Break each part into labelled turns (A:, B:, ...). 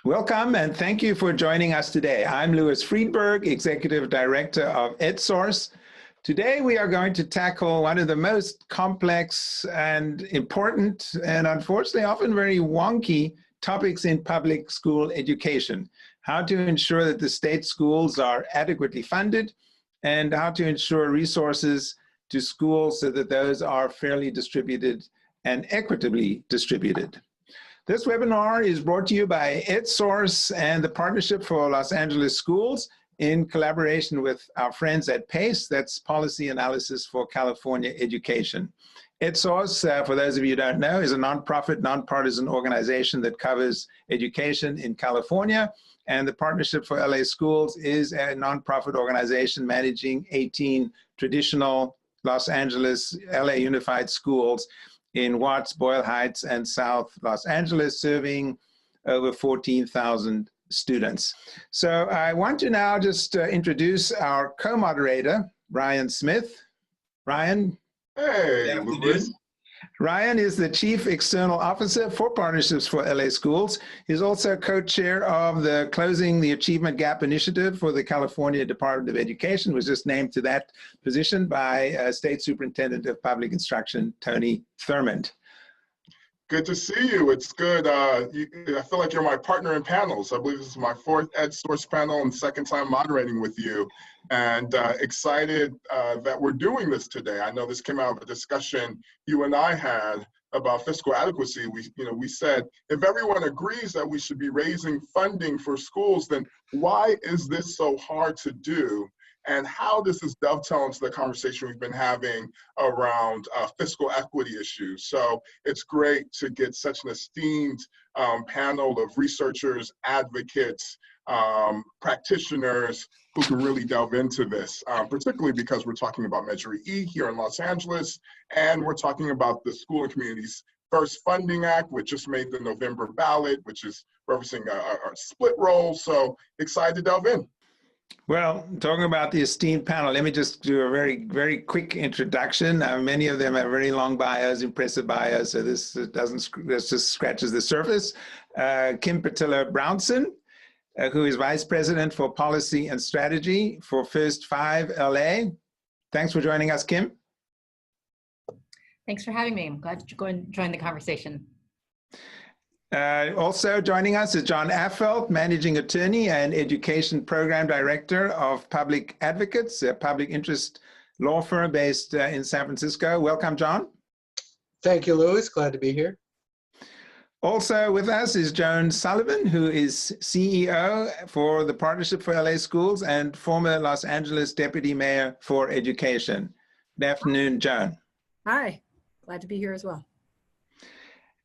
A: Welcome and thank you for joining us today. I'm Louis Friedberg, Executive Director of EdSource. Today we are going to tackle one of the most complex and important and unfortunately often very wonky topics in public school education. How to ensure that the state schools are adequately funded and how to ensure resources to schools so that those are fairly distributed and equitably distributed. This webinar is brought to you by EdSource and the Partnership for Los Angeles Schools in collaboration with our friends at PACE, that's Policy Analysis for California Education. EdSource, for those of you who don't know, is a nonprofit, nonpartisan organization that covers education in California, and the Partnership for LA Schools is a nonprofit organization managing 18 traditional Los Angeles, LA unified schools in Watts, Boyle Heights, and South Los Angeles, serving over 14,000 students. So I want to now just introduce our co-moderator, Bryan Smith. Bryan.
B: Hey, Louis.
A: Ryan is the Chief External Officer for Partnerships for LA Schools. He's also co-chair of the Closing the Achievement Gap Initiative for the California Department of Education, was just named to that position by State Superintendent of Public Instruction, Tony Thurmond.
B: Good to see you. It's good. I feel like you're my partner in panels. I believe this is my fourth EdSource panel and second time moderating with you. And excited that we're doing this today. I know this came out of a discussion you and I had about fiscal adequacy. We said, if everyone agrees that we should be raising funding for schools, then why is this so hard to do? And how does this dovetail into the conversation we've been having around fiscal equity issues? So it's great to get such an esteemed panel of researchers, advocates, practitioners who can really delve into this, particularly because we're talking about Measure E here in Los Angeles, and we're talking about the School and Communities First Funding Act, which just made the November ballot, which is referencing a split roll. So excited to delve in.
A: Well, talking about the esteemed panel, let me just do a very, very quick introduction. Many of them have very long bios, impressive bios, so this just scratches the surface. Kim Patillo-Brownson, who is Vice President for Policy and Strategy for First 5 LA. Thanks for joining us, Kim.
C: Thanks for having me. I'm glad to join the conversation.
A: Also joining us is John Affelt, Managing Attorney and Education Program Director of Public Advocates, a public interest law firm based in San Francisco. Welcome, John.
D: Thank you, Louis. Glad to be here.
A: Also with us is Joan Sullivan, who is CEO for the Partnership for LA Schools and former Los Angeles Deputy Mayor for Education. Good afternoon, Joan.
E: Hi, glad to be here as well.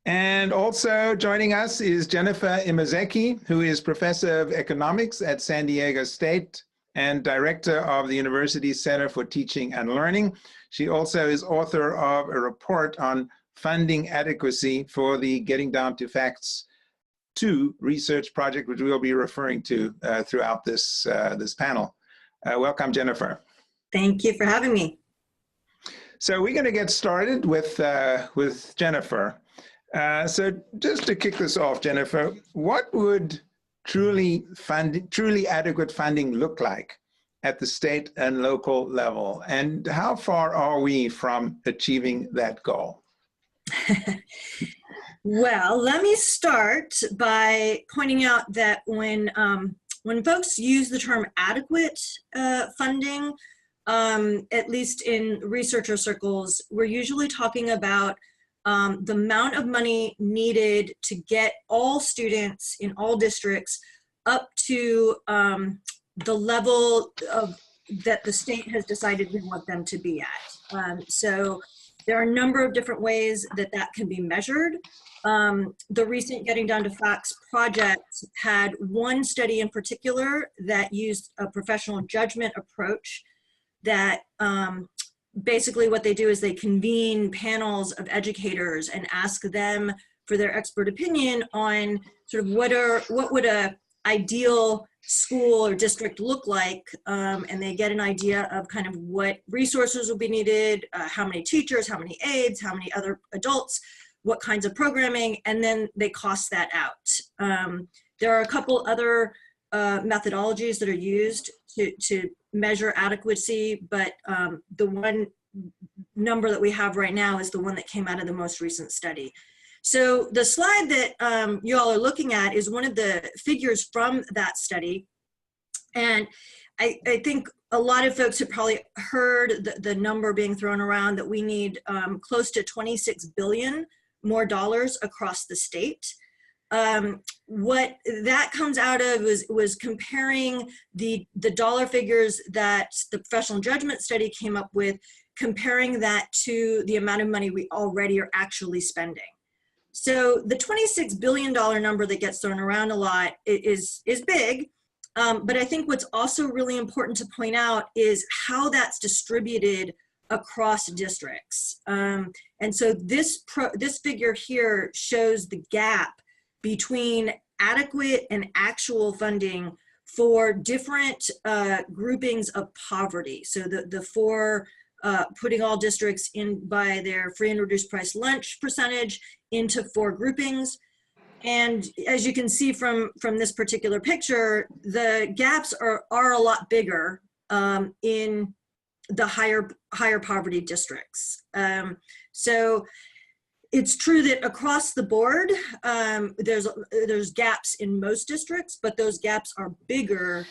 A: And also joining us is Jennifer Imazeki, who is Professor of Economics at San Diego State and Director of the University's Center for Teaching and Learning. She also is author of a report on funding adequacy for the Getting Down to Facts 2 research project, which we'll be referring to throughout this panel. Welcome, Jennifer.
F: Thank you for having me.
A: So we're going to get started with Jennifer. So just to kick this off, Jennifer, what would truly adequate funding look like at the state and local level? And how far are we from achieving that goal?
F: Well, let me start by pointing out that when folks use the term adequate funding, at least in researcher circles, we're usually talking about the amount of money needed to get all students in all districts up to the level that the state has decided we want them to be at. So there are a number of different ways that can be measured. The recent Getting Down to Facts project had one study in particular that used a professional judgment approach that basically what they do is they convene panels of educators and ask them for their expert opinion on sort of what would a ideal school or district look like, and they get an idea of kind of what resources will be needed, how many teachers, how many aides, how many other adults, what kinds of programming, and then they cost that out. There are a couple other methodologies that are used to measure adequacy, but the one number that we have right now is the one that came out of the most recent study. So the slide that you all are looking at is one of the figures from that study. And I think a lot of folks have probably heard the number being thrown around that we need close to 26 billion more dollars across the state. What that comes out of was comparing the dollar figures that the professional judgment study came up with, comparing that to the amount of money we already are actually spending. So the $26 billion number that gets thrown around a lot is big, but I think what's also really important to point out is how that's distributed across districts. And so this figure here shows the gap between adequate and actual funding for different groupings of poverty. So the four, putting all districts in by their free and reduced price lunch percentage into 4 groupings. And as you can see from this particular picture, the gaps are a lot bigger in the higher poverty districts. So it's true that across the board, there's gaps in most districts, but those gaps are bigger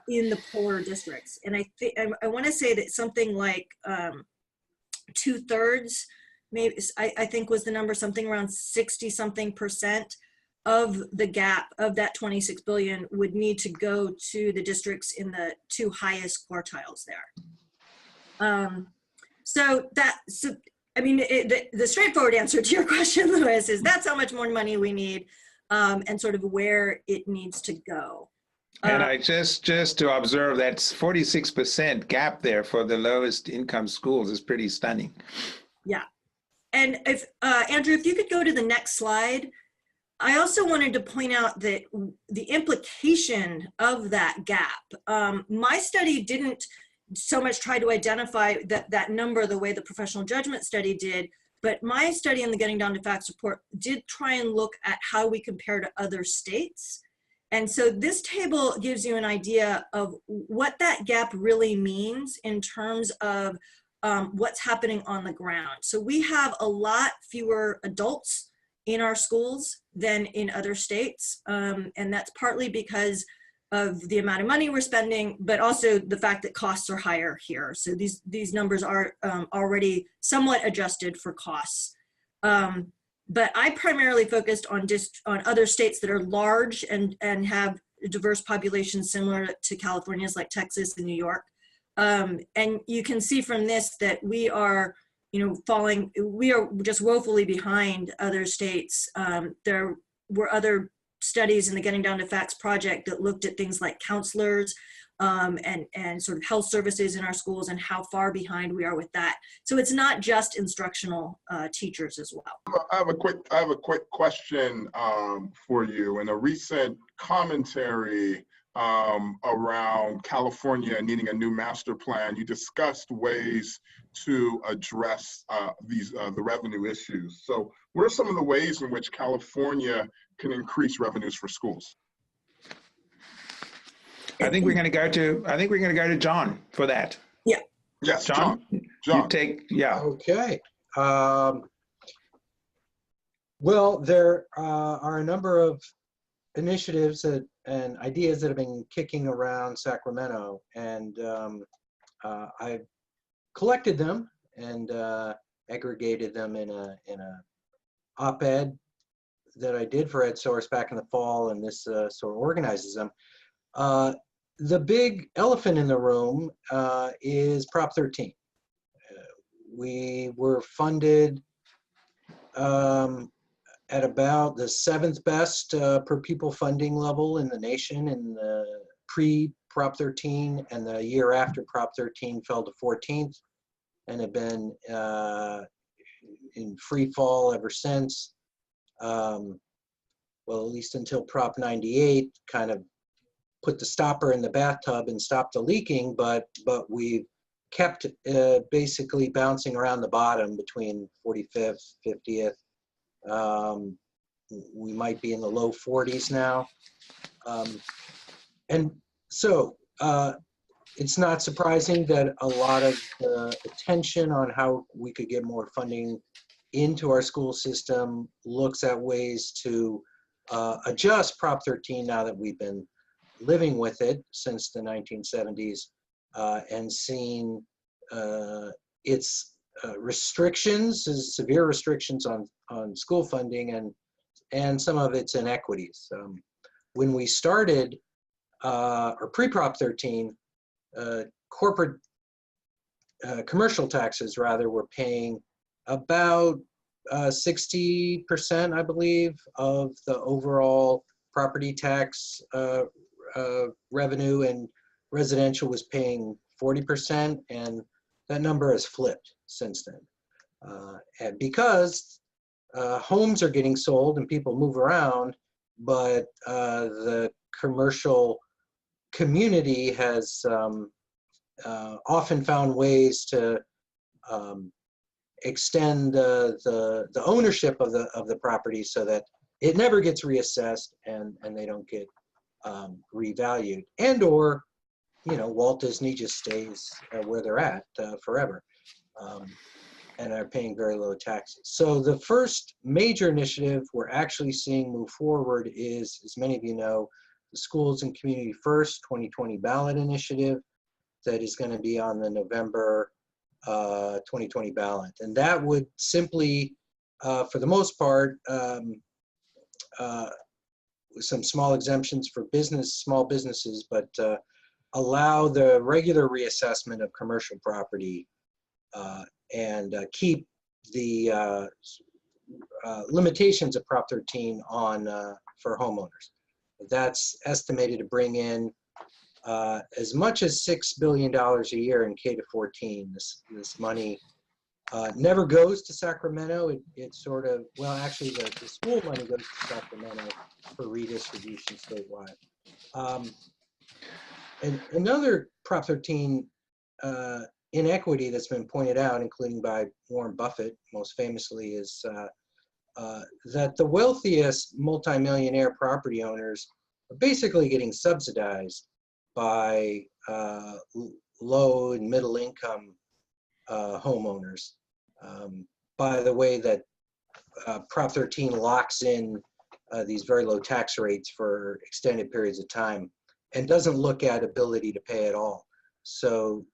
F: in the poorer districts. And I want to say that something like 2/3, maybe I think was the number, something around 60-something% of the gap of that 26 billion would need to go to the districts in the 2 highest quartiles there. So I mean, the straightforward answer to your question, Louis, is that's how much more money we need and sort of where it needs to go.
A: And I just to observe that's 46% gap there for the lowest income schools is pretty stunning.
F: Yeah. And if Andrew, if you could go to the next slide, I also wanted to point out that the implication of that gap, my study didn't so much try to identify that number the way the professional judgment study did, but my study in the Getting Down to Facts report did try and look at how we compare to other states. And so this table gives you an idea of what that gap really means in terms of what's happening on the ground. So we have a lot fewer adults in our schools than in other states. And that's partly because of the amount of money we're spending, but also the fact that costs are higher here. So these numbers are already somewhat adjusted for costs. But I primarily focused on other states that are large and have diverse populations similar to California's, like Texas and New York. And you can see from this that we are, we are just woefully behind other states. There were other studies in the Getting Down to Facts project that looked at things like counselors and sort of health services in our schools and how far behind we are with that. So it's not just instructional teachers as well.
B: I have a quick question for you. In a recent commentary around California needing a new master plan, you discussed ways to address the revenue issues. So what are some of the ways in which California can increase revenues for schools?
A: I think we're going to go to John for that.
F: Yeah.
B: Yes,
A: John. You take, yeah.
D: Okay. Well, there are a number of initiatives and ideas that have been kicking around Sacramento, and I've collected them and aggregated them in a op-ed that I did for EdSource back in the fall, and this sort of organizes them. The big elephant in the room is Prop 13. We were funded at about the 7th best per pupil funding level in the nation in the pre-Prop 13, and the year after Prop 13 fell to 14th, and have been in free fall ever since. Well, at least until Prop 98 kind of put the stopper in the bathtub and stopped the leaking, but we've kept basically bouncing around the bottom between 45th, 50th. we might be in the low 40s now. And so it's not surprising that a lot of the attention on how we could get more funding into our school system looks at ways to adjust Prop 13 now that we've been living with it since the 1970s and seen its restrictions, severe restrictions on school funding and some of its inequities. When we started, or pre-Prop 13, corporate commercial taxes rather were paying about 60%, I believe, of the overall property tax revenue, and residential was paying 40%, and that number has flipped since then. And because homes are getting sold and people move around, but the commercial community has often found ways to extend the ownership of the property so that it never gets reassessed and they don't get revalued, and or Walt Disney just stays where they're at forever, and are paying very low taxes. So the first major initiative we're actually seeing move forward is, as many of you know, the Schools and Community First 2020 ballot initiative that is going to be on the November 2020 ballot. And that would simply, for the most part, with some small exemptions for small businesses, but allow the regular reassessment of commercial property and keep the limitations of Prop 13 on for homeowners. That's estimated to bring in as much as $6 billion a year in K to 14. This money never goes to Sacramento. It sort of, well, actually the school money goes to Sacramento for redistribution statewide. And another Prop 13 inequity that's been pointed out, including by Warren Buffett most famously, is that the wealthiest multimillionaire property owners are basically getting subsidized by low and middle income homeowners by the way that Prop 13 locks in these very low tax rates for extended periods of time and doesn't look at ability to pay at all. So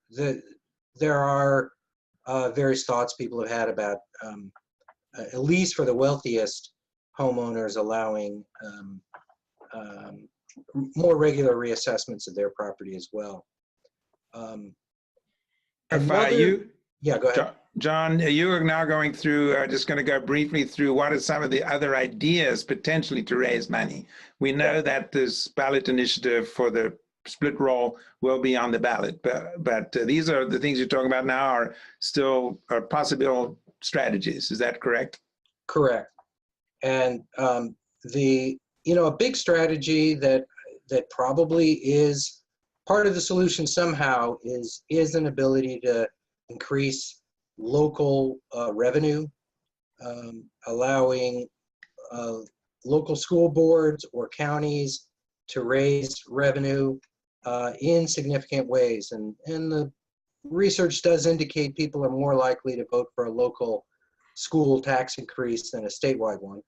D: there are various thoughts people have had about, at least for the wealthiest homeowners, allowing more regular reassessments of their property as well. Yeah, go ahead.
A: John, you are now going through, just going to go briefly through what are some of the other ideas potentially to raise money. We know that this ballot initiative for the split roll will be on the ballot, but these are the things you're talking about now are still possible strategies. Is that correct?
D: Correct. And a big strategy that probably is part of the solution somehow is an ability to increase local revenue, allowing local school boards or counties to raise revenue in significant ways. And the research does indicate people are more likely to vote for a local school tax increase than a statewide one.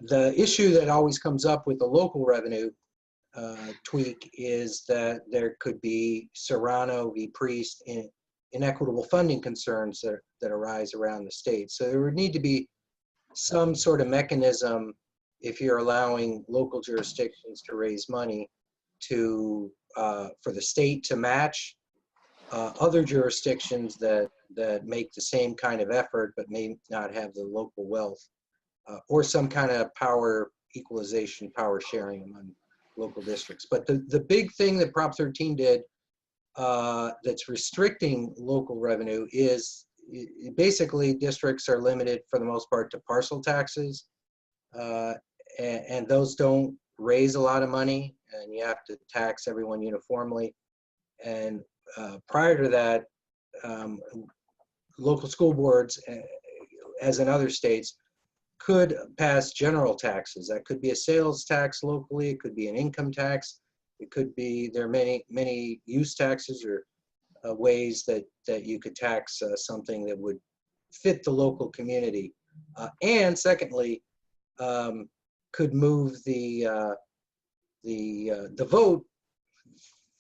D: The issue that always comes up with the local revenue tweak is that there could be Serrano v. Priest inequitable funding concerns that arise around the state. So there would need to be some sort of mechanism if you're allowing local jurisdictions to raise money to for the state to match other jurisdictions that make the same kind of effort but may not have the local wealth, or some kind of power equalization, power sharing among local districts. But the big thing that Prop 13 did that's restricting local revenue is basically districts are limited for the most part to parcel taxes, and those don't raise a lot of money, and you have to tax everyone uniformly. And prior to that, local school boards, as in other states, could pass general taxes. That could be a sales tax locally. It could be an income tax. It could be, there are many use taxes or ways that you could tax something that would fit the local community. And secondly, could move the vote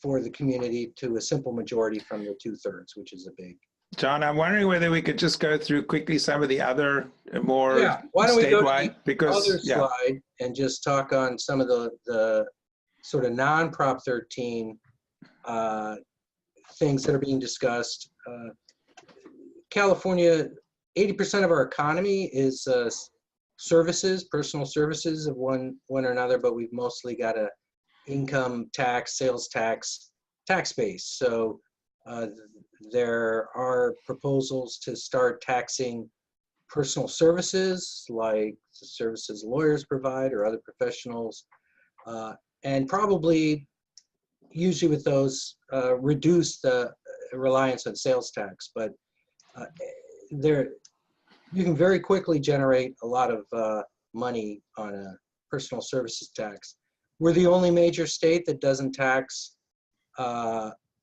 D: for the community to a simple majority from the 2/3, which is a big.
A: John, I'm wondering whether we could just go through quickly some of the other more
D: Yeah, why don't we go to
A: statewide,
D: the
A: because
D: other slide and just talk on some of the sort of non-Prop 13 things that are being discussed. California, 80% of our economy is services, personal services of one or another, but we've mostly got a income tax, sales tax base. So there are proposals to start taxing personal services like the services lawyers provide or other professionals, and probably usually with those reduce the reliance on sales tax. But you can very quickly generate a lot of money on a personal services tax. We're the only major state that doesn't tax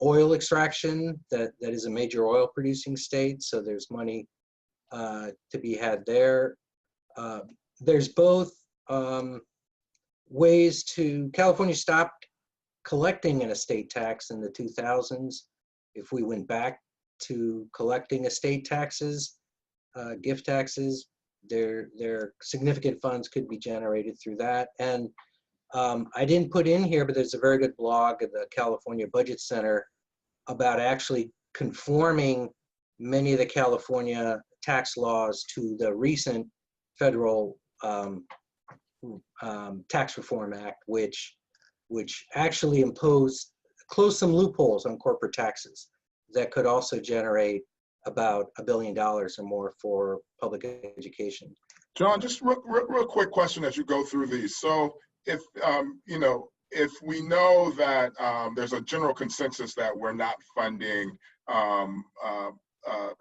D: oil extraction. That is a major oil producing state, so there's money to be had there. There's both ways to, California stopped collecting an estate tax in the 2000s. If we went back to collecting estate taxes, gift taxes, there significant funds could be generated through that. And I didn't put in here, but there's a very good blog at the California Budget Center about actually conforming many of the California tax laws to the recent federal Tax Reform Act, which actually closed some loopholes on corporate taxes that could also generate about $1 billion or more for public education.
B: John, just real quick question as you go through these. So if if we know that there's a general consensus that we're not funding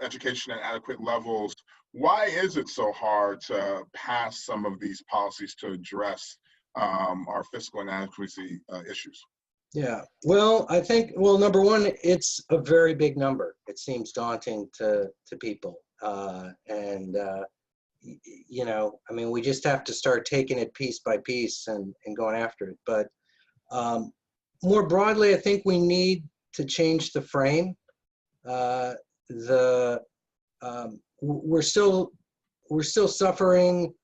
B: education at adequate levels, why is it so hard to pass some of these policies to address our fiscal inadequacy issues?
D: Yeah, well, I think, number one, it's a very big number. It seems daunting to people. I mean, we just have to start taking it piece by piece and going after it. But more broadly, I think we need to change the frame. We're still suffering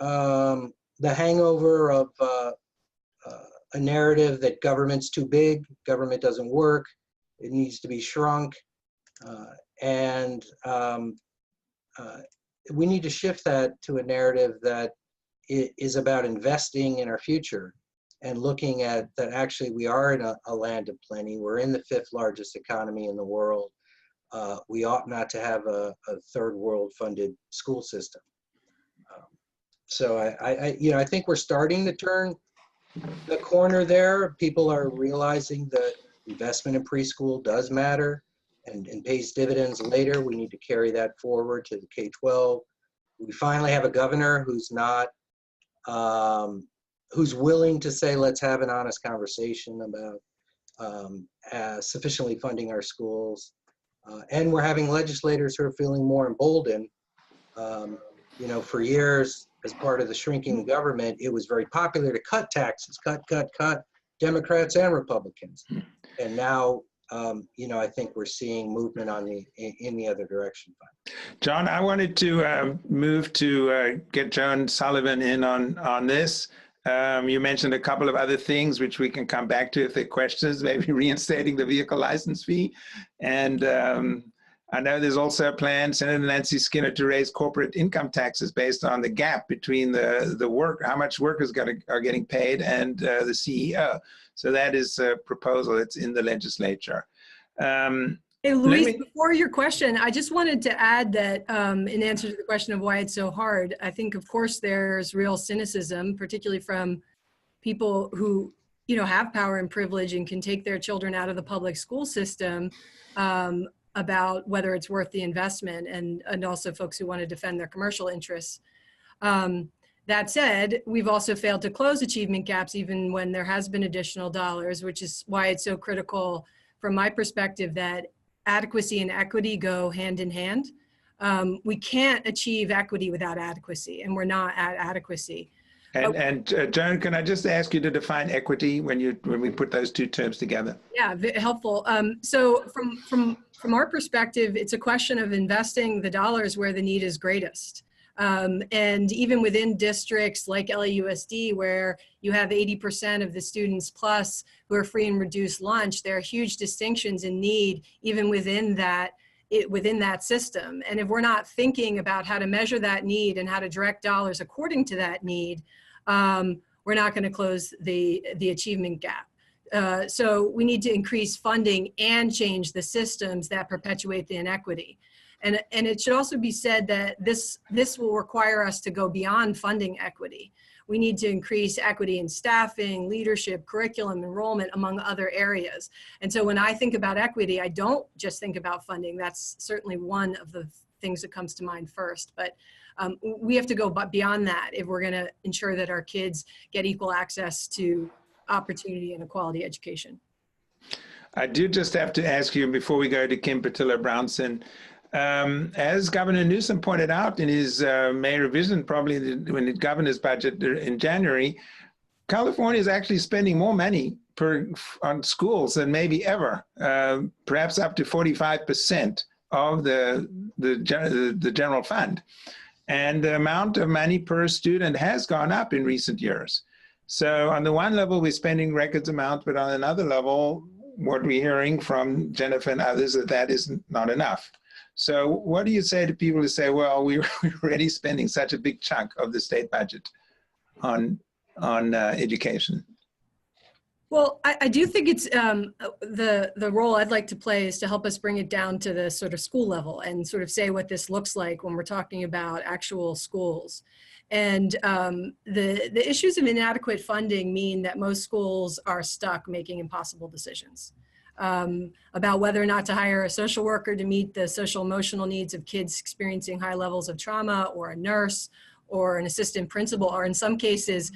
D: the hangover of a narrative that government's too big, government doesn't work, it needs to be shrunk, and we need to shift that to a narrative that is about investing in our future and looking at that actually we are in a land of plenty. We're in the 5th largest economy in the world. We ought not to have a third world funded school system. So I think we're starting to turn the corner there. People are realizing that investment in preschool does matter and pays dividends later. We need to carry that forward to the K-12. We finally have a governor who's not, who's willing to say, let's have an honest conversation about sufficiently funding our schools. And we're having legislators who are feeling more emboldened. For years, as part of the shrinking government, it was very popular to cut taxes, cut, Democrats and Republicans. And now, I think we're seeing movement in the other direction.
A: John, I wanted to move to get Joan Sullivan in on this. You mentioned a couple of other things which we can come back to if there are questions, maybe reinstating the vehicle license fee. And I know there's also a plan, Senator Nancy Skinner, to raise corporate income taxes based on the gap between the work, how much workers are getting paid, and the CEO. So that is a proposal that's in the legislature.
E: Hey, Luis, before your question, I just wanted to add that in answer to the question of why it's so hard, I think, of course, there's real cynicism, particularly from people who, have power and privilege and can take their children out of the public school system, about whether it's worth the investment, and also folks who want to defend their commercial interests. That said, we've also failed to close achievement gaps even when there has been additional dollars, which is why it's so critical from my perspective that adequacy and equity go hand in hand. We can't achieve equity without adequacy, and we're not at adequacy.
A: And Joan, can I just ask you to define equity when we put those two terms together?
E: Yeah, helpful. So from our perspective, it's a question of investing the dollars where the need is greatest. And even within districts like LAUSD, where you have 80% of the students plus who are free and reduced lunch, there are huge distinctions in need even within that system. And if we're not thinking about how to measure that need and how to direct dollars according to that need, we're not going to close the achievement gap. So we need to increase funding and change the systems that perpetuate the inequity. And it should also be said that this will require us to go beyond funding equity. We need to increase equity in staffing, leadership, curriculum, enrollment, among other areas. And so when I think about equity, I don't just think about funding. That's certainly one of the things that comes to mind first. But we have to go beyond that if we're going to ensure that our kids get equal access to opportunity and a quality education.
A: I do just have to ask you before we go to Kim Petillo-Brownson, as Governor Newsom pointed out in his May revision, probably when the governor's budget in January, California is actually spending more money on schools than maybe ever, perhaps up to 45% of the general fund. And the amount of money per student has gone up in recent years. So on the one level, we're spending records amounts, but on another level, what we're hearing from Jennifer and others is that is not enough. So what do you say to people who say, well, we're already spending such a big chunk of the state budget on education?
E: Well, I do think it's the role I'd like to play is to help us bring it down to the sort of school level and sort of say what this looks like when we're talking about actual schools. And the issues of inadequate funding mean that most schools are stuck making impossible decisions about whether or not to hire a social worker to meet the social emotional needs of kids experiencing high levels of trauma, or a nurse, or an assistant principal, or in some cases,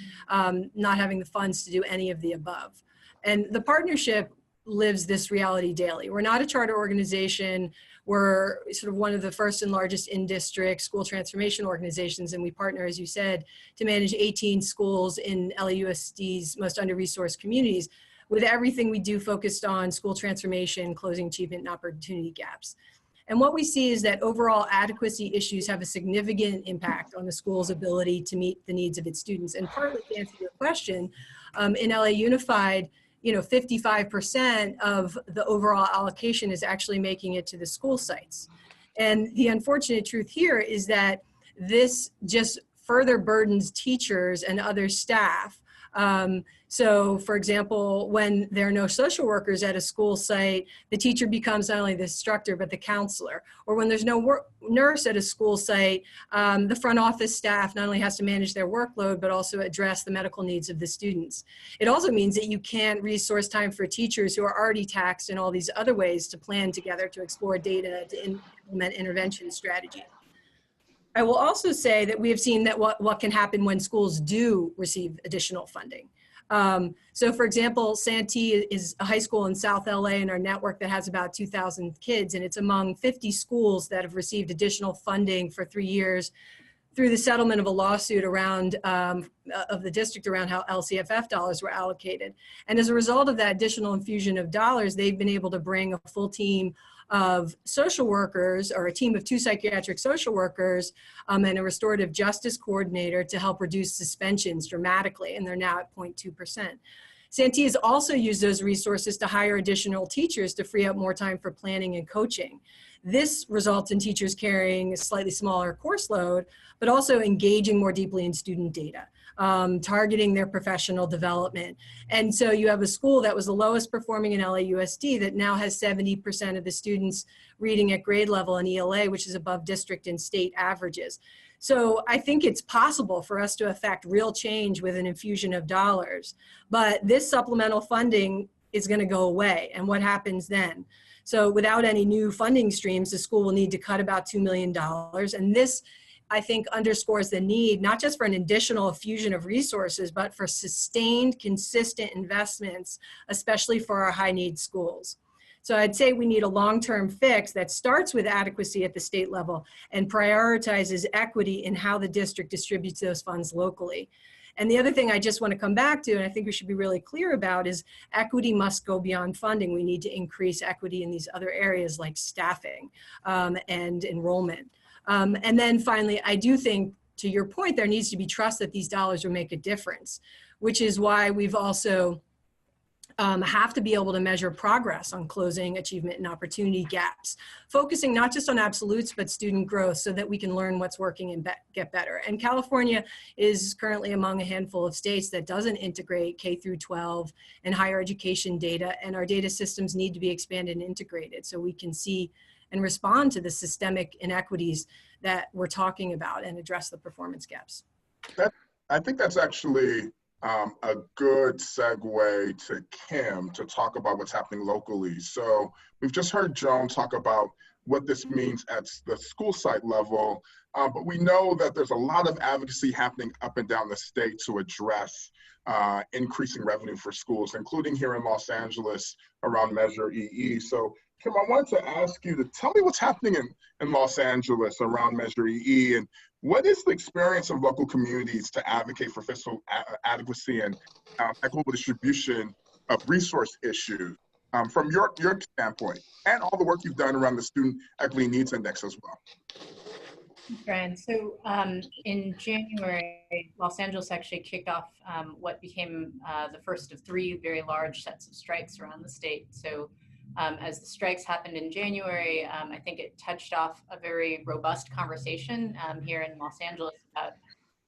E: not having the funds to do any of the above. And the partnership lives this reality daily. We're not a charter organization. We're sort of one of the first and largest in-district school transformation organizations, and we partner, as you said, to manage 18 schools in LAUSD's most under-resourced communities, with everything we do focused on school transformation, closing achievement and opportunity gaps. And what we see is that overall adequacy issues have a significant impact on the school's ability to meet the needs of its students. And partly to answer your question, in LA Unified, 55% of the overall allocation is actually making it to the school sites. And the unfortunate truth here is that this just further burdens teachers and other staff. So for example, when there are no social workers at a school site, the teacher becomes not only the instructor, but the counselor. Or when there's no nurse at a school site, the front office staff not only has to manage their workload, but also address the medical needs of the students. It also means that you can't resource time for teachers who are already taxed in all these other ways to plan together, to explore data, to implement intervention strategies. I will also say that we have seen that what can happen when schools do receive additional funding. So for example, Santee is a high school in South LA in our network that has about 2,000 kids, and it's among 50 schools that have received additional funding for 3 years through the settlement of a lawsuit around of the district around how LCFF dollars were allocated. And as a result of that additional infusion of dollars, they've been able to bring a full team of social workers, or a team of 2 psychiatric social workers and a restorative justice coordinator to help reduce suspensions dramatically, and they're now at 0.2%. Santee has also used those resources to hire additional teachers to free up more time for planning and coaching. This results in teachers carrying a slightly smaller course load, but also engaging more deeply in student data, targeting their professional development. And so you have a school that was the lowest performing in LAUSD that now has 70% of the students reading at grade level in ELA, which is above district and state averages. So I think it's possible for us to affect real change with an infusion of dollars, but this supplemental funding is going to go away. And what happens then? So without any new funding streams, the school will need to cut about $2 million. And this I think underscores the need, not just for an additional fusion of resources, but for sustained, consistent investments, especially for our high need schools. So I'd say we need a long-term fix that starts with adequacy at the state level and prioritizes equity in how the district distributes those funds locally. And the other thing I just want to come back to, and I think we should be really clear about, is equity must go beyond funding. We need to increase equity in these other areas like staffing and enrollment. And then finally, I do think, to your point, there needs to be trust that these dollars will make a difference, which is why we've also have to be able to measure progress on closing achievement and opportunity gaps, focusing not just on absolutes, but student growth so that we can learn what's working and get better. And California is currently among a handful of states that doesn't integrate K through 12 and higher education data, and our data systems need to be expanded and integrated so we can see and respond to the systemic inequities that we're talking about and address the performance gaps.
B: I think that's actually a good segue to Kim to talk about what's happening locally. So we've just heard Joan talk about what this means at the school site level, but we know that there's a lot of advocacy happening up and down the state to address increasing revenue for schools, including here in Los Angeles around Measure EE. So Kim, I wanted to ask you to tell me what's happening in Los Angeles around Measure EE, and what is the experience of local communities to advocate for fiscal adequacy and equitable distribution of resource issues from your standpoint, and all the work you've done around the Student Equity Needs Index as well?
C: Brian, so in January, Los Angeles actually kicked off what became the first of 3 very large sets of strikes around the state. So as the strikes happened in January, I think it touched off a very robust conversation here in Los Angeles about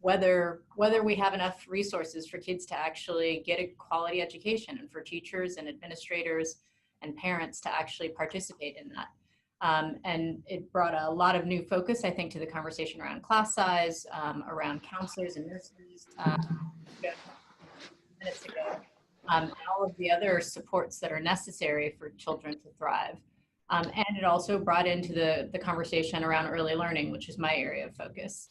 C: whether we have enough resources for kids to actually get a quality education, and for teachers and administrators and parents to actually participate in that. And it brought a lot of new focus, I think, to the conversation around class size, around counselors and nurses, minutes ago. And all of the other supports that are necessary for children to thrive. And it also brought into the conversation around early learning, which is my area of focus.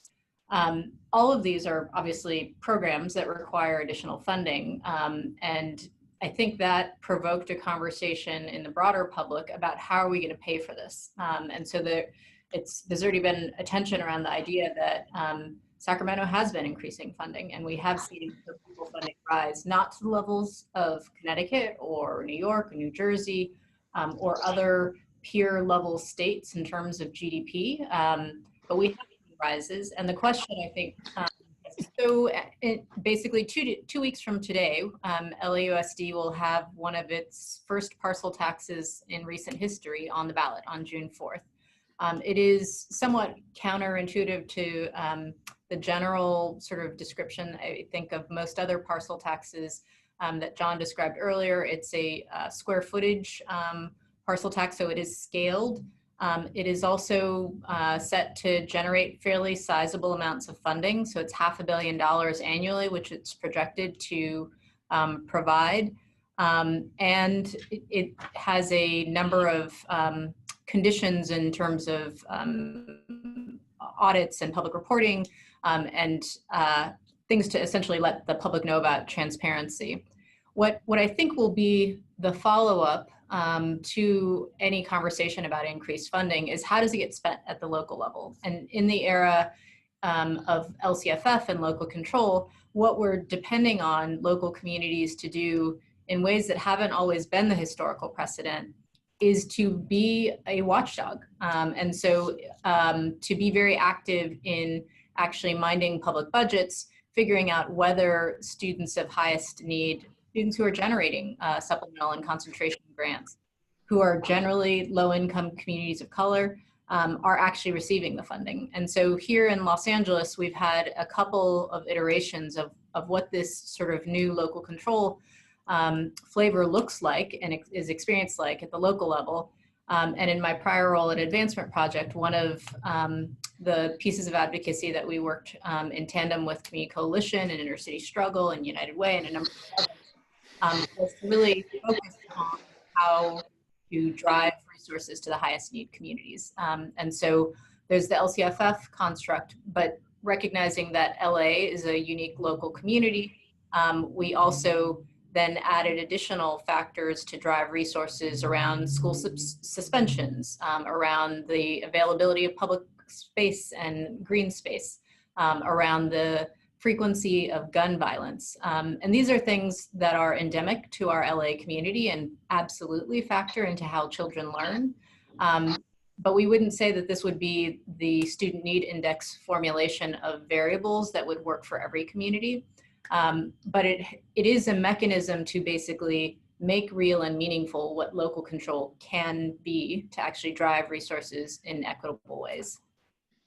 C: All of these are obviously programs that require additional funding. And I think that provoked a conversation in the broader public about how are we going to pay for this? And so there's already been attention around the idea that Sacramento has been increasing funding, and we have seen the local funding rise, not to the levels of Connecticut or New York or New Jersey or other peer level states in terms of GDP, but we have seen rises. And the question, I think, basically 2 weeks from today, LAUSD will have one of its first parcel taxes in recent history on the ballot on June 4th. It is somewhat counterintuitive to the general sort of description, I think, of most other parcel taxes that John described earlier. It's a square footage parcel tax, so it is scaled. It is also set to generate fairly sizable amounts of funding. So it's $500 million annually, which it's projected to provide. And it has a number of conditions in terms of audits and public reporting and things to essentially let the public know about transparency. What I think will be the follow-up to any conversation about increased funding is how does it get spent at the local level? And in the era of LCFF and local control, what we're depending on local communities to do in ways that haven't always been the historical precedent is to be a watchdog. And so to be very active in actually minding public budgets, figuring out whether students of highest need, students who are generating supplemental and concentration grants, who are generally low-income communities of color, are actually receiving the funding. And so here in Los Angeles, we've had a couple of iterations of what this sort of new local control flavor looks like and is experienced like at the local level. And in my prior role at Advancement Project, one of the pieces of advocacy that we worked in tandem with Community Coalition and Intercity Struggle and United Way and a number of others was to really focus on how to drive resources to the highest need communities. And so there's the LCFF construct, but recognizing that LA is a unique local community, we also then added additional factors to drive resources around school suspensions, around the availability of public space and green space, around the frequency of gun violence. And these are things that are endemic to our LA community and absolutely factor into how children learn. But we wouldn't say that this would be the student need index formulation of variables that would work for every community. But it is a mechanism to basically make real and meaningful what local control can be to actually drive resources in equitable ways.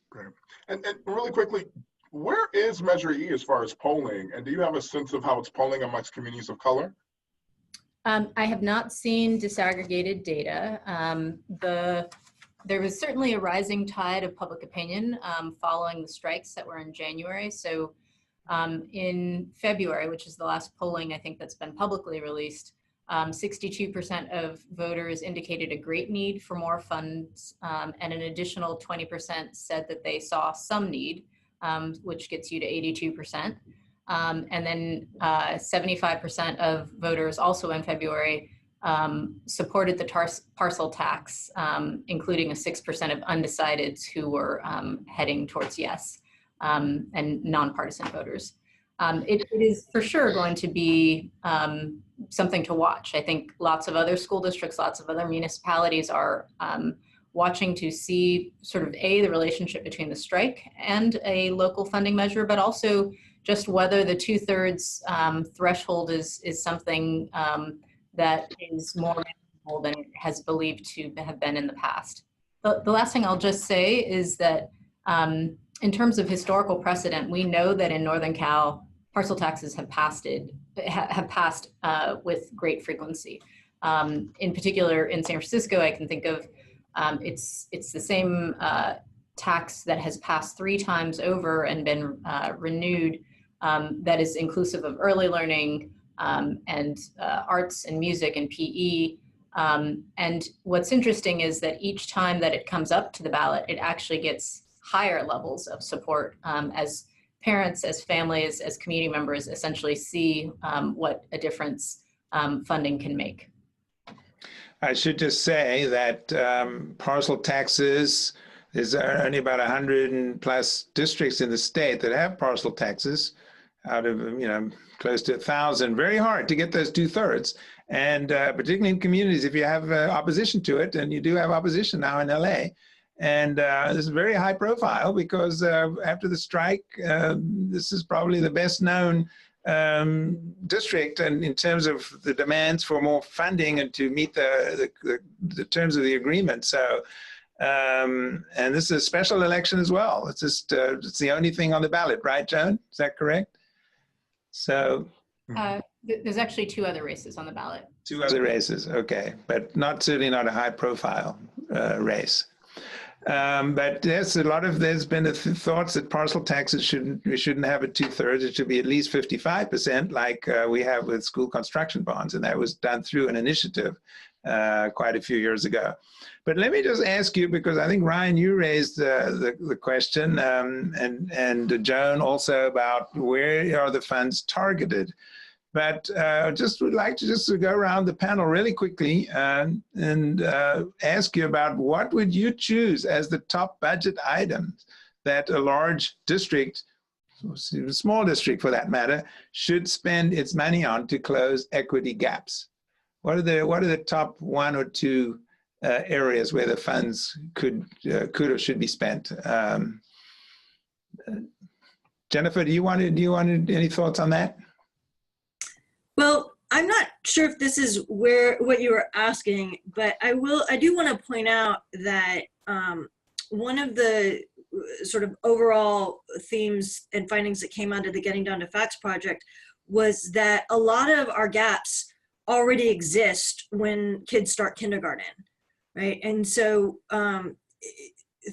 B: Great. And really quickly, where is Measure E as far as polling? And do you have a sense of how it's polling amongst communities of color?
C: I have not seen disaggregated data. There was certainly a rising tide of public opinion following the strikes that were in January. So in February, which is the last polling I think that's been publicly released, 62% of voters indicated a great need for more funds, and an additional 20% said that they saw some need, which gets you to 82%. And then 75% of voters also in February supported the parcel tax, including a 6% of undecideds who were heading towards yes, and nonpartisan voters. It is for sure going to be something to watch. I think lots of other school districts, lots of other municipalities are watching to see sort of the relationship between the strike and a local funding measure, but also just whether the 2/3 threshold is something that is more manageable than it has believed to have been in the past. The last thing I'll just say is that in terms of historical precedent, we know that in Northern Cal, parcel taxes have passed with great frequency. In particular, in San Francisco, I can think of it's the same tax that has passed 3 times over and been renewed, that is inclusive of early learning and arts and music and PE. And what's interesting is that each time that it comes up to the ballot, it actually gets higher levels of support as parents, as families, as community members essentially see what a difference funding can make.
A: I should just say that parcel taxes, there's only about 100+ districts in the state that have parcel taxes out of, close to 1,000. Very hard to get those 2/3. And particularly in communities, if you have opposition to it, and you do have opposition now in LA. And this is very high profile because after the strike, this is probably the best known district, and in terms of the demands for more funding and to meet the terms of the agreement. So, and this is a special election as well. It's just it's the only thing on the ballot, right, Joan? Is that correct? So
C: there's actually 2 other races on the ballot.
A: 2 other races, okay, but certainly not a high profile race. But yes, there's been thoughts that parcel taxes we shouldn't have it 2/3. It should be at least 55%, like we have with school construction bonds, and that was done through an initiative quite a few years ago. But let me just ask you, because I think Ryan, you raised the question, and Joan also, about where are the funds targeted. But just would like to just go around the panel really quickly and ask you about what would you choose as the top budget items that a large district, a small district for that matter, should spend its money on to close equity gaps. What are the top 1 or 2 areas where the funds could or should be spent? Jennifer, do you want any thoughts on that?
F: Well, I'm not sure if this is what you were asking, but I do want to point out that one of the sort of overall themes and findings that came out of the Getting Down to Facts project was that a lot of our gaps already exist when kids start kindergarten, right? And so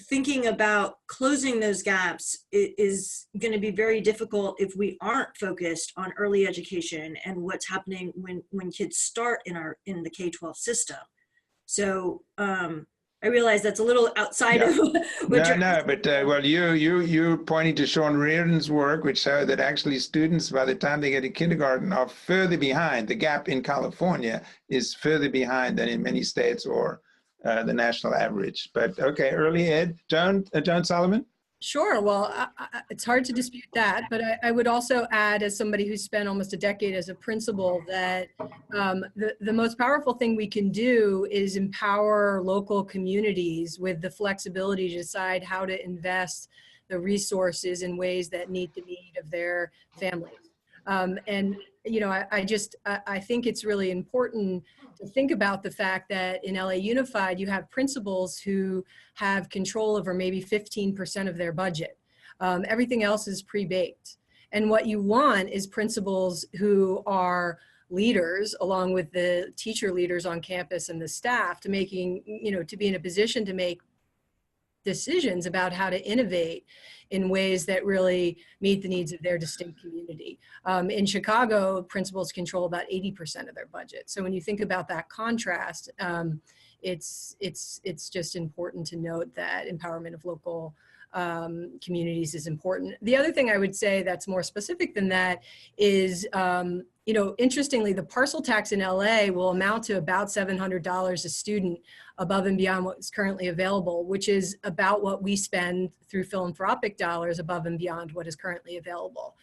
F: thinking about closing those gaps is going to be very difficult if we aren't focused on early education and what's happening when kids start in the K-12 system. So I realize that's a little outside
A: Yeah.
F: of what you're
A: No, but well, you're pointing to Sean Reardon's work, which showed that actually students, by the time they get to kindergarten, are further behind. The gap in California is further behind than in many states or the national average. But okay, early ed, Joan Solomon.
E: Sure. Well, it's hard to dispute that, but I would also add, as somebody who's spent almost a decade as a principal, that the most powerful thing we can do is empower local communities with the flexibility to decide how to invest the resources in ways that meet the need of their families. And you know, I think it's really important to think about the fact that in LA Unified, you have principals who have control over maybe 15% of their budget. Everything else is pre-baked. And what you want is principals who are leaders, along with the teacher leaders on campus and the staff, to to be in a position to make decisions about how to innovate in ways that really meet the needs of their distinct community. In Chicago, principals control about 80% of their budget. So when you think about that contrast, it's just important to note that empowerment of local communities is important. The other thing I would say that's more specific than that is, you know, interestingly, the parcel tax in LA will amount to about $700 a student above and beyond what's currently available, which is about what we spend through philanthropic dollars above and beyond what is currently available.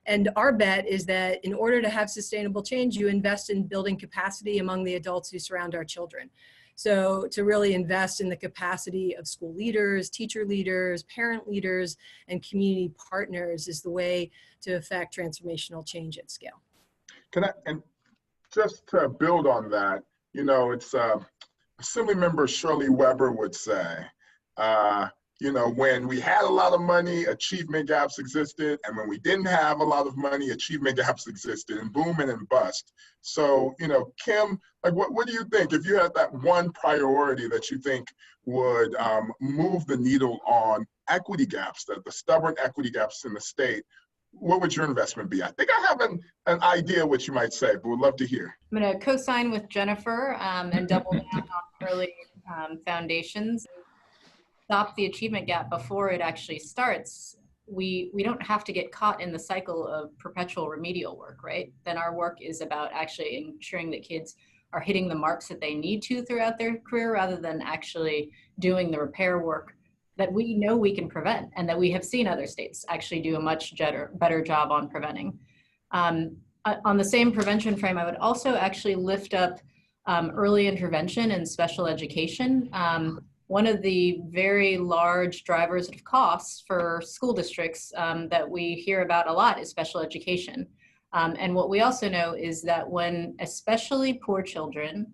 E: And our bet is that in order to have sustainable change, you invest in building capacity among the adults who surround our children. So to really invest in the capacity of school leaders, teacher leaders, parent leaders, and community partners is the way to affect transformational change at scale.
B: And just to build on that, you know, it's Assemblymember Shirley Weber would say, you know, when we had a lot of money, achievement gaps existed, and when we didn't have a lot of money, achievement gaps existed, and boom and bust. So, you know, Kim, like, what do you think, if you had that one priority that you think would move the needle on equity gaps, the stubborn equity gaps in the state, what would your investment be? I think I have an idea what you might say, but would love to hear.
C: I'm going to co-sign with Jennifer and double down on early foundations. Stop the achievement gap before it actually starts. We don't have to get caught in the cycle of perpetual remedial work, right? Then our work is about actually ensuring that kids are hitting the marks that they need to throughout their career, rather than actually doing the repair work that we know we can prevent, and that we have seen other states actually do a much better job on preventing. On the same prevention frame, I would also actually lift up early intervention and special education. One of the very large drivers of costs for school districts that we hear about a lot is special education. And what we also know is that when especially poor children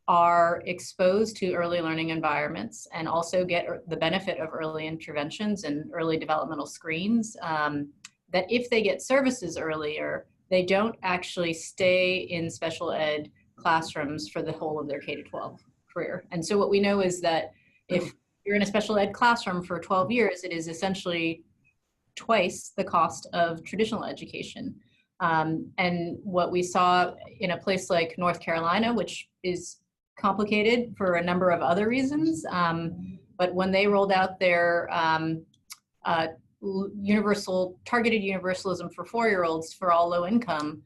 C: are exposed to early learning environments and also get the benefit of early interventions and early developmental screens, that if they get services earlier, they don't actually stay in special ed classrooms for the whole of their K-12 career. And so what we know is that if you're in a special ed classroom for 12 years, it is essentially twice the cost of traditional education. And what we saw in a place like North Carolina, which is complicated for a number of other reasons, but when they rolled out their targeted universalism for 4-year-olds for all low income,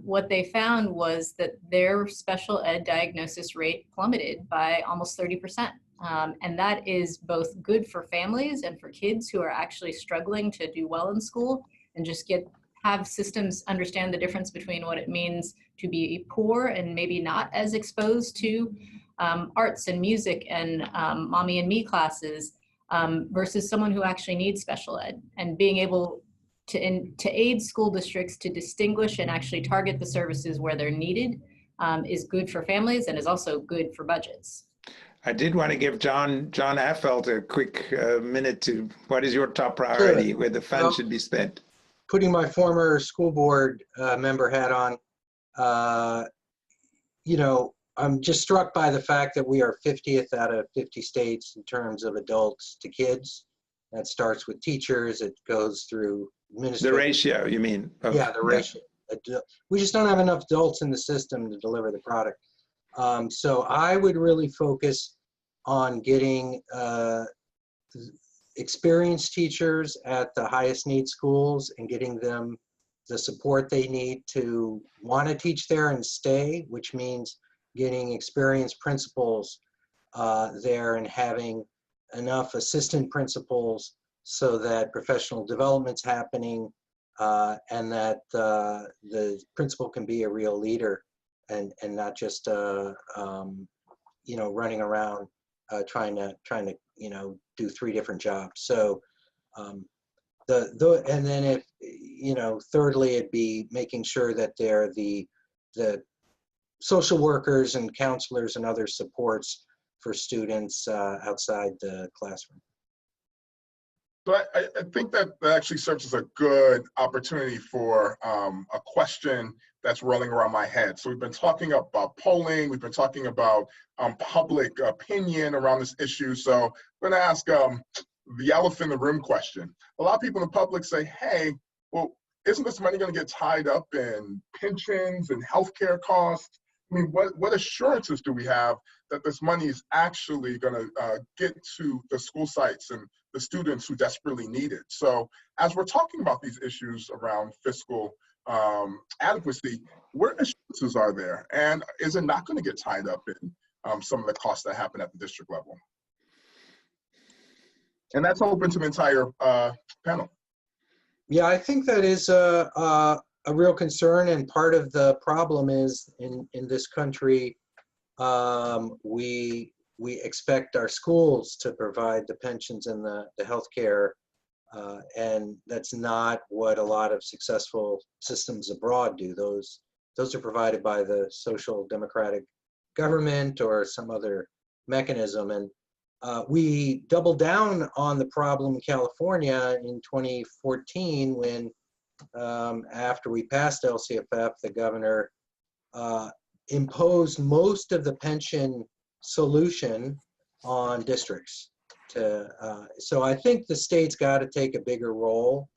C: what they found was that their special ed diagnosis rate plummeted by almost 30%. And that is both good for families and for kids who are actually struggling to do well in school and just have systems understand the difference between what it means to be poor and maybe not as exposed to arts and music and mommy and me classes versus someone who actually needs special ed, and being able to aid school districts to distinguish and actually target the services where they're needed is good for families and is also good for budgets.
A: I did want to give John Affelt a quick minute to, what is your top priority, where the funds should be spent?
D: Putting my former school board member hat on, you know, I'm just struck by the fact that we are 50th out of 50 states in terms of adults to kids. That starts with teachers, it goes through
A: the ratio, you mean?
D: Yeah, the ratio. We just don't have enough adults in the system to deliver the product. So I would really focus on getting experienced teachers at the highest need schools and getting them the support they need to want to teach there and stay, which means getting experienced principals there and having enough assistant principals so that professional development's happening and that the principal can be a real leader and not just you know, running around trying to you know, do 3 different jobs. So and then if, you know, thirdly, it'd be making sure that they're the social workers and counselors and other supports for students outside the classroom.
B: So I think that actually serves as a good opportunity for a question that's rolling around my head. So we've been talking about polling, we've been talking about public opinion around this issue. So I'm going to ask the elephant in the room question. A lot of people in the public say, hey, well, isn't this money going to get tied up in pensions and healthcare costs? I mean, what assurances do we have that this money is actually going to get to the school sites and the students who desperately need it? So as we're talking about these issues around fiscal adequacy, what assurances are there? And is it not going to get tied up in some of the costs that happen at the district level? And that's open to the entire panel.
D: Yeah, I think that is a real concern, and part of the problem is in this country, we expect our schools to provide the pensions and the health care, and that's not what a lot of successful systems abroad do. Those are provided by the social democratic government or some other mechanism. And we doubled down on the problem in California in 2014 when, after we passed LCFF, the governor imposed most of the pension solution on districts. So I think the state's got to take a bigger role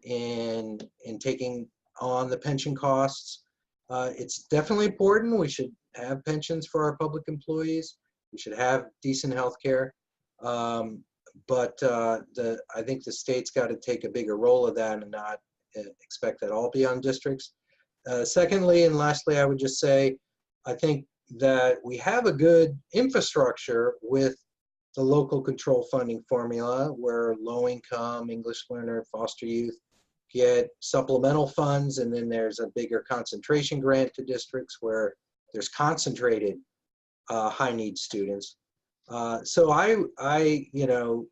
D: in taking on the pension costs. It's definitely important. We should have pensions for our public employees. We should have decent health care. But I think the state's got to take a bigger role of that and not expect that all be on districts. Secondly, and lastly, I would just say, I think that we have a good infrastructure with the local control funding formula where low income, English learner, foster youth get supplemental funds, and then there's a bigger concentration grant to districts where there's concentrated high need students. So you know,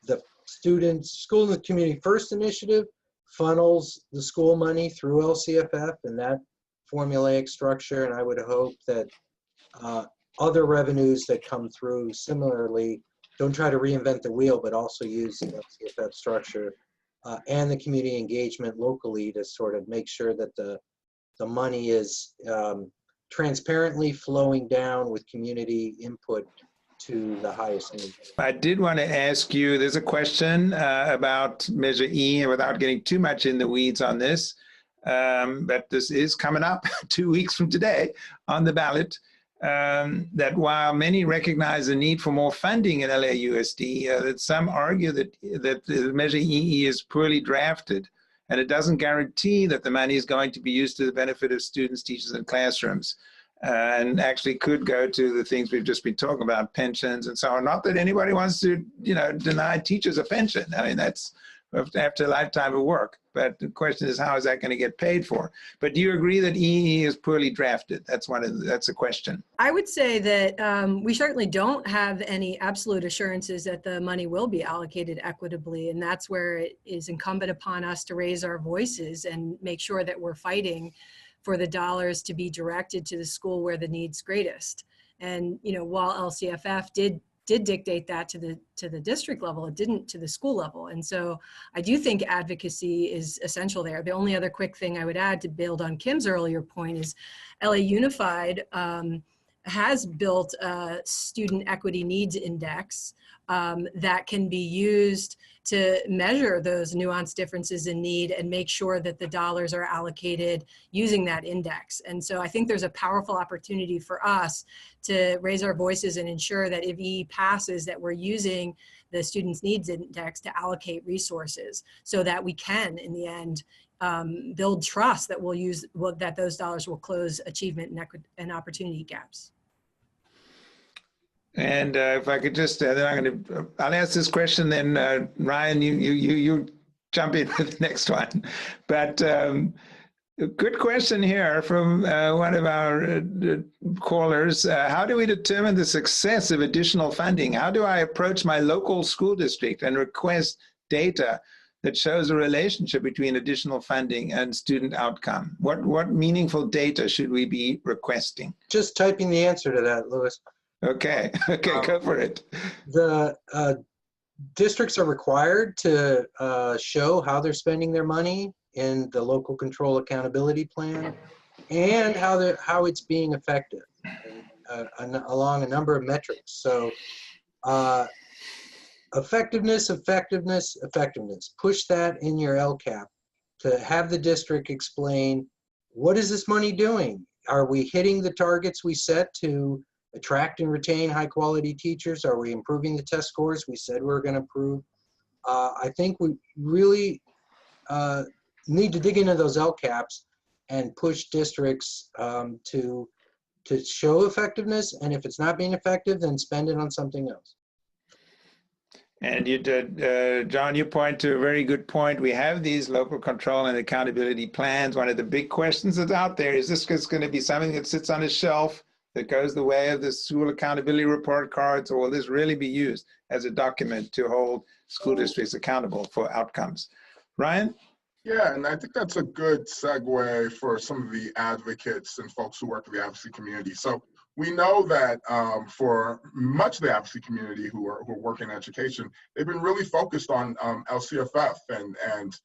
D: the School in the Community First initiative funnels the school money through LCFF and that formulaic structure, and I would hope that other revenues that come through similarly don't try to reinvent the wheel, but also use the LCFF structure and the community engagement locally to sort of make sure that the money is transparently flowing down with community input to the highest need.
A: I did want to ask you, there's a question about Measure E, and without getting too much in the weeds on this, but this is coming up 2 weeks from today on the ballot, that while many recognize the need for more funding in LAUSD, that some argue that the Measure EE is poorly drafted, and it doesn't guarantee that the money is going to be used to the benefit of students, teachers, and classrooms. And actually could go to the things we've just been talking about, pensions and so on. Not that anybody wants to, you know, deny teachers a pension. I mean, that's after a lifetime of work. But the question is, how is that going to get paid for? But do you agree that EE is poorly drafted? That's a question.
E: I would say that we certainly don't have any absolute assurances that the money will be allocated equitably. And that's where it is incumbent upon us to raise our voices and make sure that we're fighting for the dollars to be directed to the school where the need's greatest. And, you know, while LCFF did dictate that to the district level, it didn't to the school level. And so I do think advocacy is essential there. The only other quick thing I would add to build on Kim's earlier point is LA Unified has built a student equity needs index that can be used to measure those nuanced differences in need and make sure that the dollars are allocated using that index. And so I think there's a powerful opportunity for us to raise our voices and ensure that if EE passes, that we're using the Students' Needs Index to allocate resources so that we can, in the end, build trust that that those dollars will close achievement and opportunity gaps.
A: And if I could just, I'll ask this question, then Ryan, you jump in with the next one. But a good question here from one of our callers. How do we determine the success of additional funding? How do I approach my local school district and request data that shows a relationship between additional funding and student outcome? What meaningful data should we be requesting?
D: Just typing the answer to that, Louis.
A: Okay, go for it.
D: The districts are required to show how they're spending their money in the local control accountability plan and how it's being effective along a number of metrics. So effectiveness. Push that in your LCAP to have the district explain, what is this money doing? Are we hitting the targets we set to attract and retain high quality teachers? Are we improving the test scores we said we were going to improve? I think we really need to dig into those LCAPs and push districts to show effectiveness. And if it's not being effective, then spend it on something else.
A: And you did, John, you point to a very good point. We have these local control and accountability plans. One of the big questions that's out there is this going to be something that sits on a shelf that goes the way of the school accountability report cards, or will this really be used as a document to hold school districts accountable for outcomes? Ryan?
B: Yeah, and I think that's a good segue for some of the advocates and folks who work in the advocacy community. So we know that for much of the advocacy community who are working in education, they've been really focused on LCFF and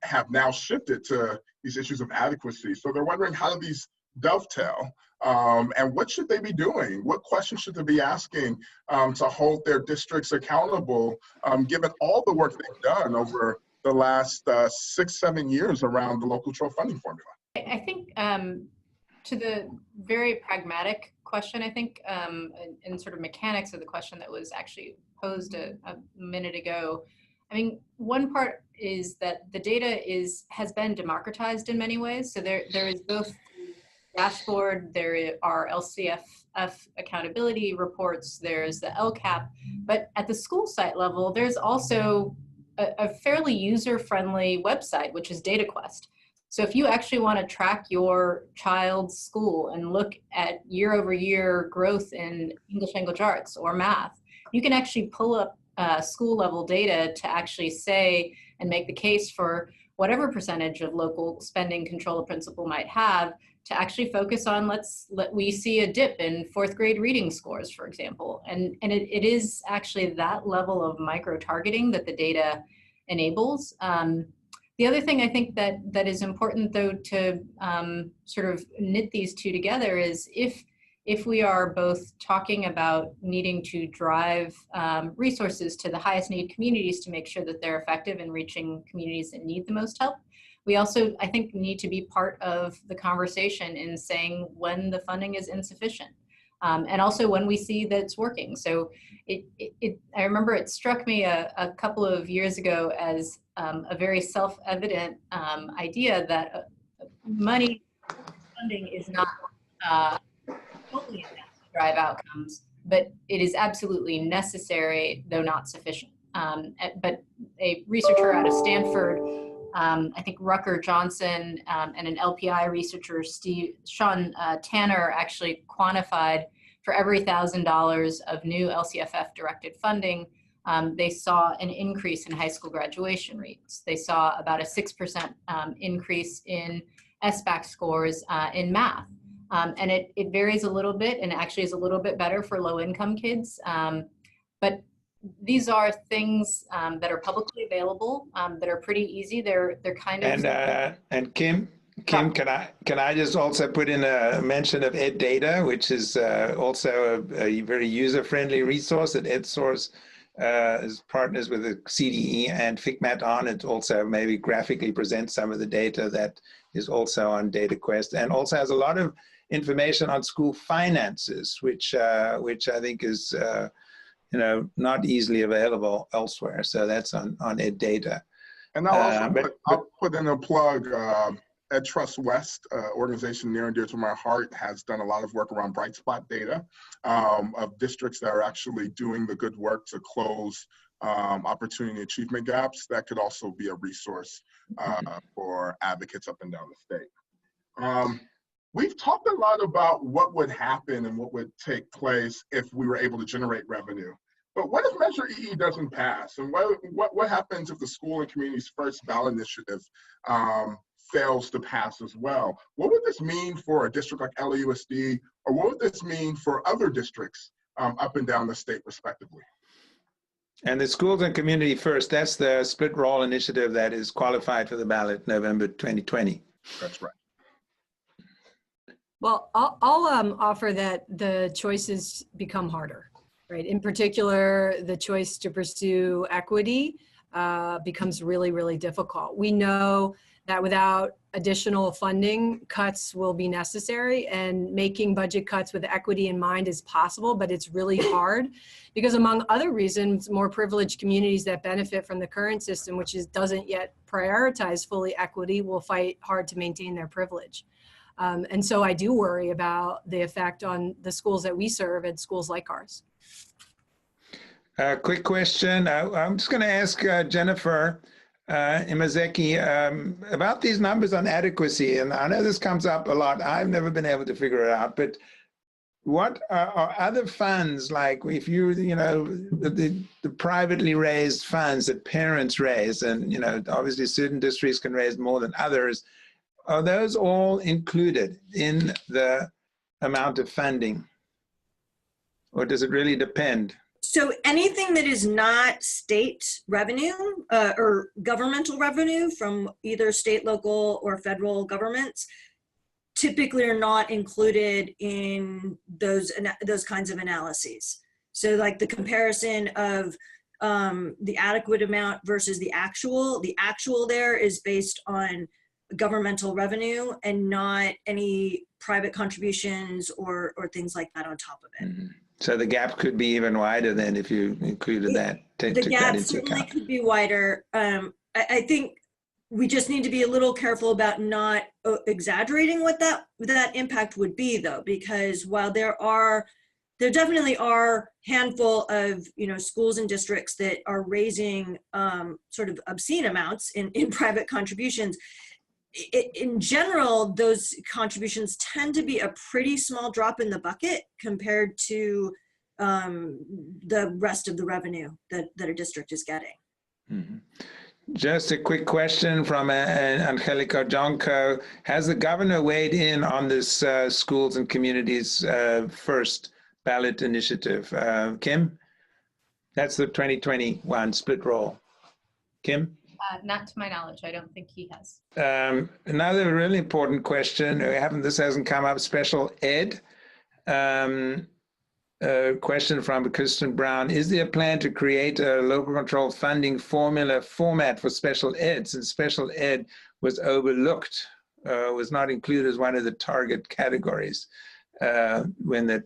B: have now shifted to these issues of adequacy. So they're wondering, how do these dovetail? And what should they be doing? What questions should they be asking to hold their districts accountable, given all the work they've done over the last 6-7 years around the local control funding formula?
C: I think to the very pragmatic question, I think, and sort of mechanics of the question that was actually posed a minute ago, I mean, one part is that the data has been democratized in many ways. So there is both dashboard, there are LCFF accountability reports, there's the LCAP, but at the school site level, there's also a fairly user-friendly website, which is DataQuest. So if you actually want to track your child's school and look at year-over-year growth in English language arts or math, you can actually pull up school-level data to actually say and make the case for whatever percentage of local spending control principle might have, to actually focus on, we see a dip in 4th grade reading scores, for example. And it is actually that level of micro-targeting that the data enables. The other thing I think that is important, though, to sort of knit these two together is if we are both talking about needing to drive resources to the highest need communities to make sure that they're effective in reaching communities that need the most help, we also, I think, need to be part of the conversation in saying when the funding is insufficient, and also when we see that it's working. So I remember it struck me a couple of years ago as a very self-evident idea that funding is not totally enough to drive outcomes, but it is absolutely necessary, though not sufficient. But a researcher out of Stanford, I think Rucker Johnson, and an LPI researcher, Sean Tanner, actually quantified for every $1,000 of new LCFF directed funding, they saw an increase in high school graduation rates. They saw about a 6% increase in SBAC scores in math. And it varies a little bit, and actually is a little bit better for low income kids. But these are things that are publicly available, that are pretty easy. They're kind of—
A: And Kim, Kim, can I just also put in a mention of EdData, which is also a very user-friendly resource that EdSource is partners with the CDE and FigMat on. It also maybe graphically presents some of the data that is also on DataQuest, and also has a lot of information on school finances, which I think is not easily available elsewhere. So that's on EdData.
B: And I'll put in a plug. EdTrust West, organization near and dear to my heart, has done a lot of work around bright spot data of districts that are actually doing the good work to close opportunity achievement gaps. That could also be a resource for advocates up and down the state. We've talked a lot about what would happen and what would take place if we were able to generate revenue. But what if Measure EE doesn't pass? And what happens if the School and Communities First ballot initiative fails to pass as well? What would this mean for a district like LAUSD, or what would this mean for other districts up and down the state respectively?
A: And the Schools and Community First, that's the split roll initiative that is qualified for the ballot November 2020.
B: That's right.
E: Well, I'll offer that the choices become harder, right? In particular, the choice to pursue equity becomes really, really difficult. We know that without additional funding, cuts will be necessary, and making budget cuts with equity in mind is possible, but it's really hard because, among other reasons, more privileged communities that benefit from the current system, which doesn't yet prioritize fully equity, will fight hard to maintain their privilege. And so I do worry about the effect on the schools that we serve and schools like ours.
A: Quick question. I'm just going to ask Jennifer Imazeki about these numbers on adequacy. And I know this comes up a lot. I've never been able to figure it out. But what are other funds, like if the privately raised funds that parents raise, and obviously certain districts can raise more than others, are those all included in the amount of funding? Or does it really depend?
F: So anything that is not state revenue or governmental revenue from either state, local, or federal governments typically are not included in those kinds of analyses. So like the comparison of the adequate amount versus the actual there is based on governmental revenue and not any private contributions or things like that on top of it.
A: Mm-hmm. So the gap could be even wider than if you included that.
F: The gap certainly could be wider. I think we just need to be a little careful about not exaggerating what that impact would be, though, because while there definitely are handful of schools and districts that are raising sort of obscene amounts in private contributions. In general, those contributions tend to be a pretty small drop in the bucket compared to the rest of the revenue that a district is getting.
A: Mm-hmm. Just a quick question from Angelica Jonko. Has the governor weighed in on this Schools and Communities First ballot initiative? Kim? That's the 2021 split roll. Kim?
C: Not to my knowledge. I don't think he has.
A: Another really important question. This hasn't come up. Special ed. Question from Kristen Brown. Is there a plan to create a local control funding formula format for special ed, since special ed was overlooked, was not included as one of the target categories when the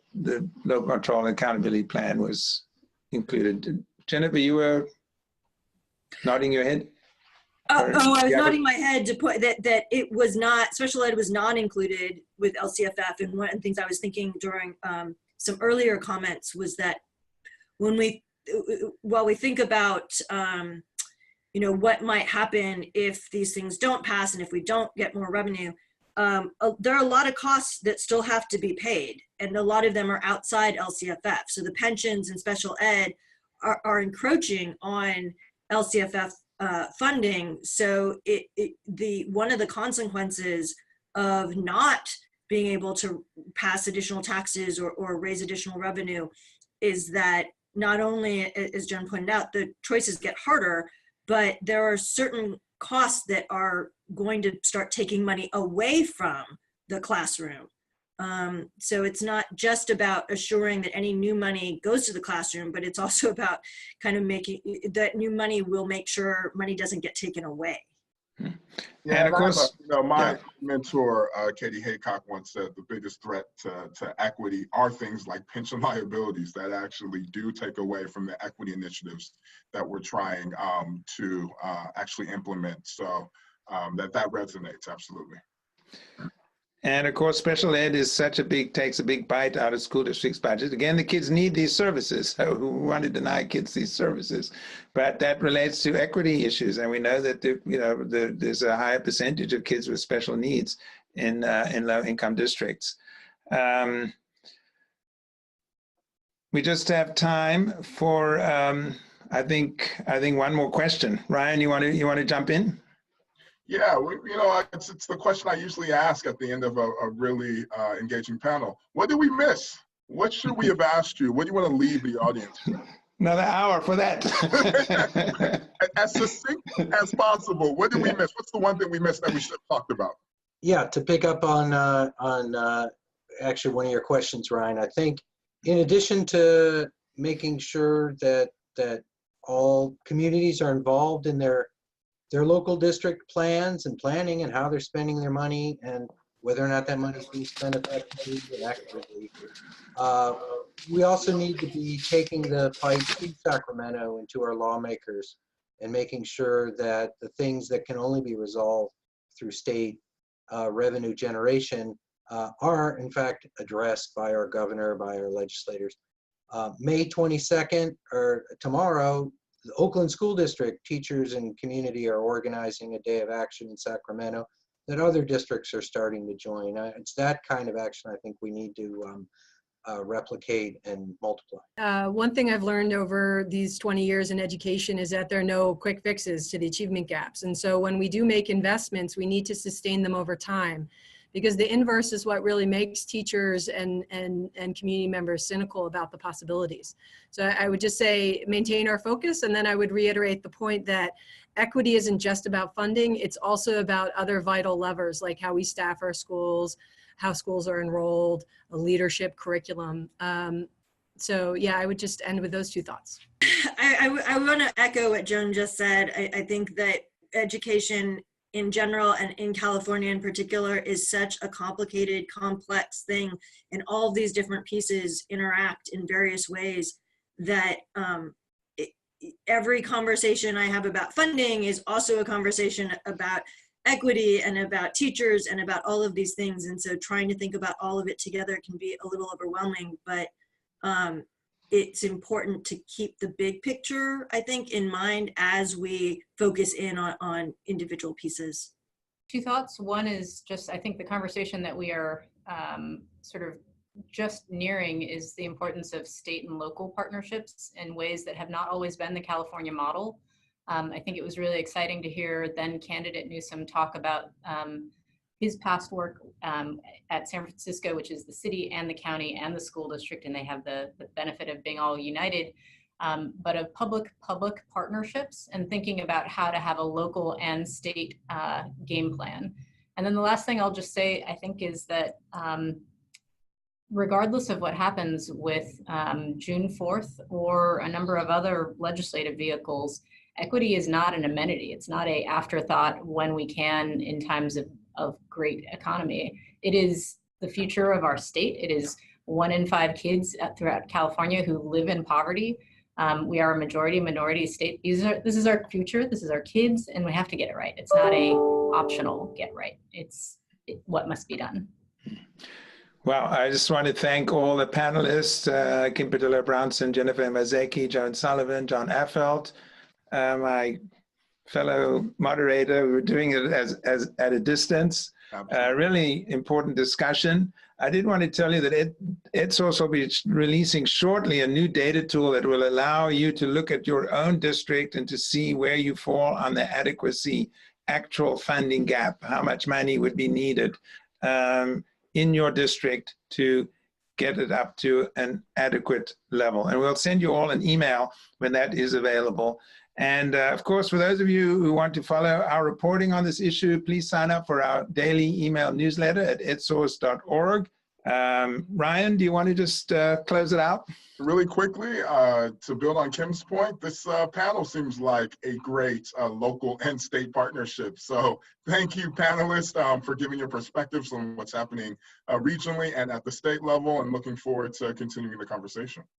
A: local control and accountability plan was included? Jennifer, you were nodding your head?
F: I was nodding my head to put that it was not, special ed was not included with LCFF. And one of the things I was thinking during some earlier comments was that while we think about, what might happen if these things don't pass and if we don't get more revenue, there are a lot of costs that still have to be paid. And a lot of them are outside LCFF. So the pensions and special ed are encroaching on LCFF funding. So one of the consequences of not being able to pass additional taxes or raise additional revenue is that not only, as Jen pointed out, the choices get harder, but there are certain costs that are going to start taking money away from the classroom. So it's not just about assuring that any new money goes to the classroom, but it's also about kind of making that new money will make sure money doesn't get taken away.
B: Yeah,
A: and of course,
B: my mentor, Katie Haycock, once said the biggest threat to equity are things like pension liabilities that actually do take away from the equity initiatives that we're trying to actually implement. So that resonates, absolutely.
A: And of course, special ed is takes a big bite out of school districts' budget. Again, the kids need these services. So who want to deny kids these services? But that relates to equity issues, and we know that there's a higher percentage of kids with special needs in low-income districts. We just have time for I think one more question. Ryan, you want to jump in?
B: Yeah, it's the question I usually ask at the end of a really engaging panel. What did we miss? What should we have asked you? What do you want to leave the audience with?
A: Another hour for that.
B: As succinct as possible. What did we miss? What's the one thing we missed that we should have talked about?
D: Yeah, to pick up on actually one of your questions, Ryan, I think in addition to making sure that all communities are involved in their local district plans and planning and how they're spending their money and whether or not that money is being spent effectively and accurately. We also need to be taking the fight to Sacramento and to our lawmakers and making sure that the things that can only be resolved through state revenue generation are in fact addressed by our governor, by our legislators. May 22nd, or tomorrow, the Oakland School District teachers and community are organizing a day of action in Sacramento that other districts are starting to join. It's that kind of action I think we need to replicate and multiply.
E: One thing I've learned over these 20 years in education is that there are no quick fixes to the achievement gaps. And so when we do make investments, we need to sustain them over time, because the inverse is what really makes teachers and community members cynical about the possibilities. So I would just say maintain our focus, and then I would reiterate the point that equity isn't just about funding, it's also about other vital levers like how we staff our schools, how schools are enrolled, a leadership curriculum. So yeah, I would just end with those two thoughts.
F: I want to echo what Joan just said. I think that education in general and in California in particular is such a complicated, complex thing, and all of these different pieces interact in various ways that every conversation I have about funding is also a conversation about equity and about teachers and about all of these things. And so trying to think about all of it together can be a little overwhelming, but it's important to keep the big picture, I think, in mind as we focus in on individual pieces.
C: Two thoughts. One is just, I think the conversation that we are sort of just nearing is the importance of state and local partnerships in ways that have not always been the California model. I think it was really exciting to hear then candidate Newsom talk about his past work at San Francisco, which is the city and the county and the school district, and they have the benefit of being all united, but of public-public partnerships and thinking about how to have a local and state game plan. And then the last thing I'll just say, I think, is that regardless of what happens with June 4th or a number of other legislative vehicles, equity is not an amenity. It's not an afterthought when we can in times of great economy. It is the future of our state. It is 1 in 5 kids throughout California who live in poverty. We are a majority minority state. This is our future. This is our kids, and we have to get it right. It's not a optional get right. It's what must be done.
A: Well, I just want to thank all the panelists, Kim Padilla-Brownson, Jennifer Mazeki, Joan Sullivan, John Affelt, my fellow moderator. We're doing it as at a distance. Really important discussion. I did want to tell you that EdSource will be releasing shortly a new data tool that will allow you to look at your own district and to see where you fall on the adequacy actual funding gap, how much money would be needed in your district to get it up to an adequate level. And we'll send you all an email when that is available. And of course, for those of you who want to follow our reporting on this issue, please sign up for our daily email newsletter at edsource.org. Ryan, do you want to just close it out?
B: Really quickly, to build on Kim's point, this panel seems like a great local and state partnership. So thank you, panelists, for giving your perspectives on what's happening regionally and at the state level, and looking forward to continuing the conversation.